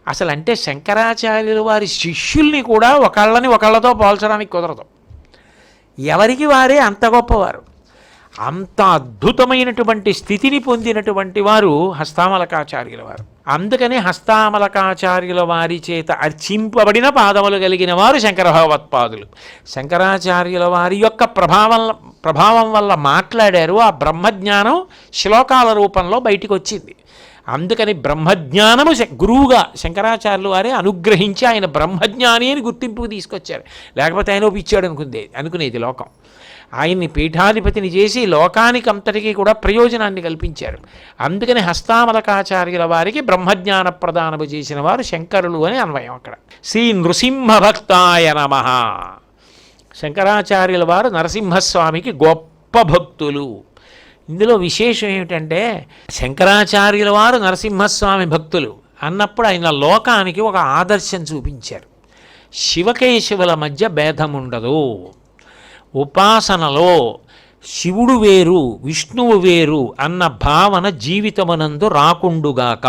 అసలు అంటే శంకరాచార్యుల వారి శిష్యుల్ని కూడా ఒకళ్ళతో పోల్చడానికి కుదరదు. ఎవరికి వారే అంత గొప్పవారు. అంత అద్భుతమైనటువంటి స్థితిని పొందినటువంటి వారు హస్తామలకాచార్యుల వారు. అందుకని హస్తామలకాచార్యుల వారి చేత అర్చింపబడిన పాదములు కలిగిన వారు శంకర భగవత్పాదులు. శంకరాచార్యుల వారి యొక్క ప్రభావం వల్ల మాట్లాడారు. ఆ బ్రహ్మజ్ఞానం శ్లోకాల రూపంలో బయటికి వచ్చింది. అందుకని బ్రహ్మజ్ఞానము గురువుగా శంకరాచార్యుల వారే అనుగ్రహించి ఆయన బ్రహ్మజ్ఞాని అని గుర్తింపుకు తీసుకొచ్చారు. లేకపోతే ఆయన ఒప్పించాడు అనుకునేది లోకం. ఆయన్ని పీఠాధిపతిని చేసి లోకానికి అంతటికీ కూడా ప్రయోజనాన్ని కల్పించారు. అందుకని హస్తామలకాచార్యుల వారికి బ్రహ్మజ్ఞాన ప్రదానము చేసిన వారు శంకరులు అని అన్వయం అక్కడ. శ్రీ నృసింహభక్తాయ నమః. శంకరాచార్యుల వారు నరసింహస్వామికి గొప్ప భక్తులు. ఇందులో విశేషం ఏమిటంటే శంకరాచార్యుల వారు నరసింహస్వామి భక్తులు అన్నప్పుడు ఆయన లోకానికి ఒక ఆదర్శం చూపించారు. శివకేశవుల మధ్య భేదం ఉండదు. ఉపాసనలో శివుడు వేరు విష్ణువు వేరు అన్న భావన జీవితమునందు రాకుండుగాక.